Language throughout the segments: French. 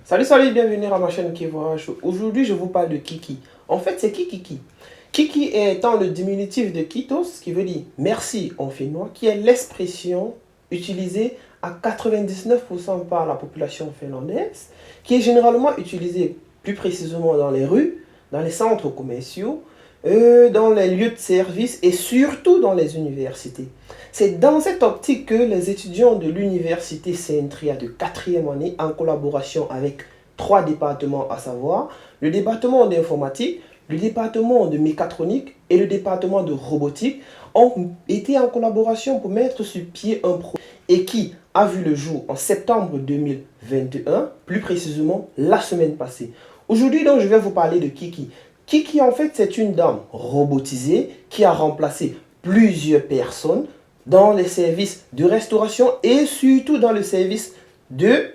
Salut, bienvenue à ma chaîne Kivoage. Aujourd'hui, je vous parle de Kiki. En fait, c'est qui Kiki? Kiki étant le diminutif de Kitos, qui veut dire merci en finnois, qui est l'expression utilisée à 99% par la population finlandaise, qui est généralement utilisée plus précisément dans les rues, dans les centres commerciaux, dans les lieux de service et surtout dans les universités. C'est dans cette optique que les étudiants de l'université Saint-Tria de 4e année, en collaboration avec 3 départements, à savoir le département d'informatique, le département de mécatronique et le département de robotique, ont été en collaboration pour mettre sur pied un projet et qui a vu le jour en septembre 2021, plus précisément la semaine passée. Aujourd'hui, donc, je vais vous parler de Kiki. Kiki, en fait, c'est une dame robotisée qui a remplacé plusieurs personnes dans les services de restauration et surtout dans le service de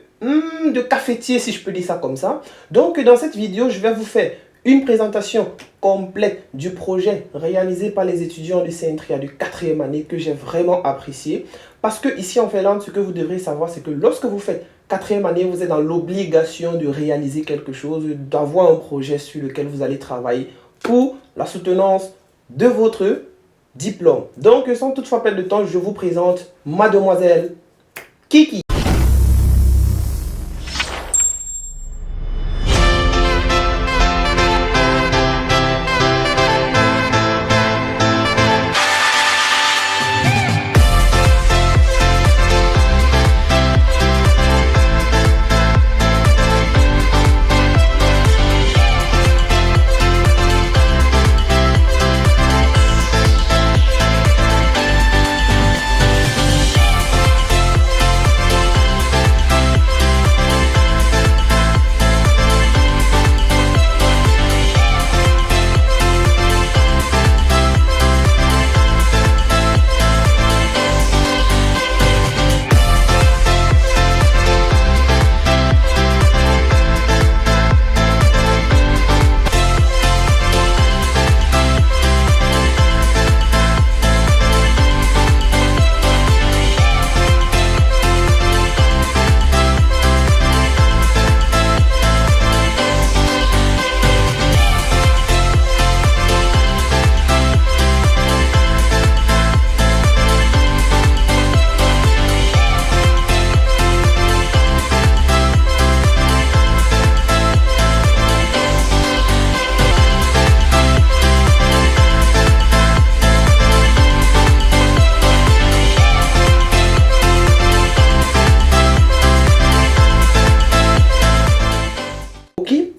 cafetier, si je peux dire ça comme ça. Donc, dans cette vidéo, je vais vous faire une présentation complète du projet réalisé par les étudiants de Saint-Tria de 4e année que j'ai vraiment apprécié. Parce que ici en Finlande, ce que vous devrez savoir, c'est que lorsque vous faites 4e année, vous êtes dans l'obligation de réaliser quelque chose, d'avoir un projet sur lequel vous allez travailler pour la soutenance de votre diplôme. Donc, sans toutefois perdre de temps, je vous présente Mademoiselle Kiki.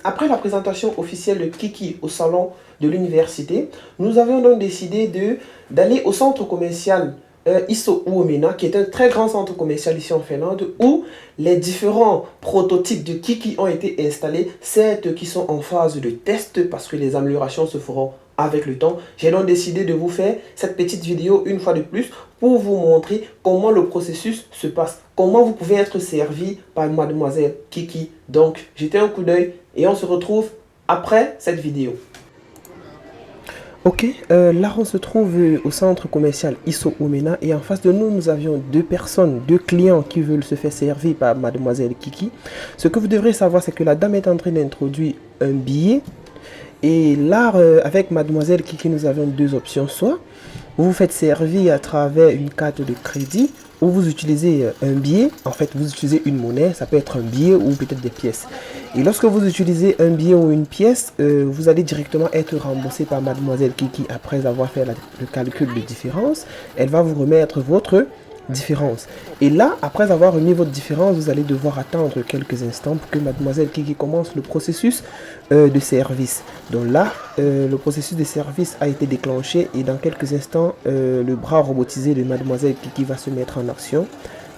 Après la présentation officielle de Kiki au salon de l'université, nous avions donc décidé d'aller au centre commercial Iso Uomena, qui est un très grand centre commercial ici en Finlande, où les différents prototypes de Kiki ont été installés, certes qui sont en phase de test parce que les améliorations se feront avec le temps. J'ai donc décidé de vous faire cette petite vidéo une fois de plus pour vous montrer comment le processus se passe, comment vous pouvez être servi par Mademoiselle Kiki. Donc, jetez un coup d'œil et on se retrouve après cette vidéo. Ok, là on se trouve au centre commercial Iso Uomena et en face de nous, nous avions 2 personnes, 2 clients qui veulent se faire servir par Mademoiselle Kiki. Ce que vous devrez savoir, c'est que la dame est en train d'introduire un billet. Et là, avec Mademoiselle Kiki, nous avons 2 options. Soit vous vous faites servir à travers une carte de crédit ou vous utilisez un billet. En fait, vous utilisez une monnaie. Ça peut être un billet ou peut-être des pièces. Et lorsque vous utilisez un billet ou une pièce, vous allez directement être remboursé par Mademoiselle Kiki. Après avoir fait le calcul de différence, elle va vous remettre votre différence. Et là, après avoir remis votre différence, vous allez devoir attendre quelques instants pour que Mademoiselle Kiki commence le processus de service. Donc là, le processus de service a été déclenché et dans quelques instants, le bras robotisé de Mademoiselle Kiki va se mettre en action.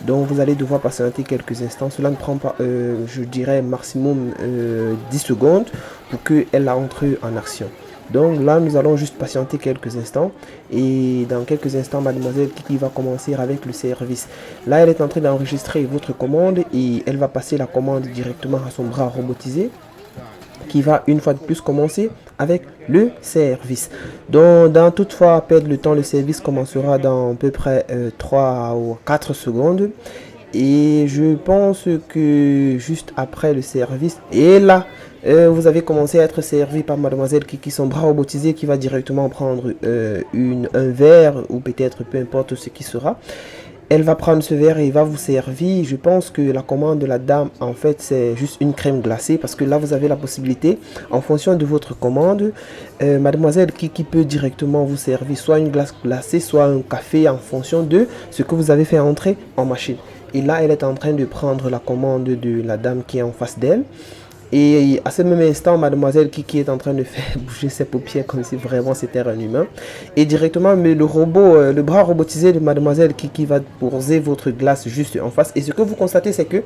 Donc vous allez devoir patienter quelques instants. Cela ne prend pas, je dirais, maximum 10 secondes pour qu'elle entre en action. Donc là, nous allons juste patienter quelques instants. Et dans quelques instants, Mademoiselle Kiki va commencer avec le service. Là, elle est en train d'enregistrer votre commande et elle va passer la commande directement à son bras robotisé, qui va une fois de plus commencer avec le service. Donc, dans toutefois perdre le temps, le service commencera dans à peu près 3 ou 4 secondes. Et je pense que juste après le service, et là, vous avez commencé à être servi par mademoiselle Kiki, son bras robotisé, qui va directement prendre un verre ou peut-être peu importe ce qui sera. Elle va prendre ce verre et il va vous servir. Je pense que la commande de la dame, en fait, c'est juste une crème glacée. Parce que là, vous avez la possibilité, en fonction de votre commande, mademoiselle Kiki peut directement vous servir soit une glace glacée, soit un café en fonction de ce que vous avez fait entrer en machine. Et là, elle est en train de prendre la commande de la dame qui est en face d'elle. Et à ce même instant, mademoiselle Kiki est en train de faire bouger ses paupières comme si vraiment c'était un humain. Et directement, mais le robot, le bras robotisé de mademoiselle Kiki va poser votre glace juste en face. Et ce que vous constatez, c'est que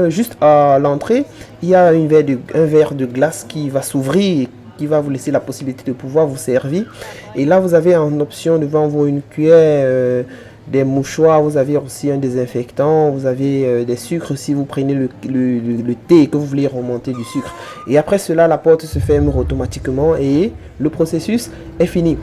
juste à l'entrée, il y a un verre de glace qui va s'ouvrir, qui va vous laisser la possibilité de pouvoir vous servir. Et là, vous avez en option devant vous une cuillère, des mouchoirs, vous avez aussi un désinfectant, vous avez des sucres si vous prenez le thé et que vous voulez remonter du sucre. Et après cela, la porte se ferme automatiquement et le processus est fini.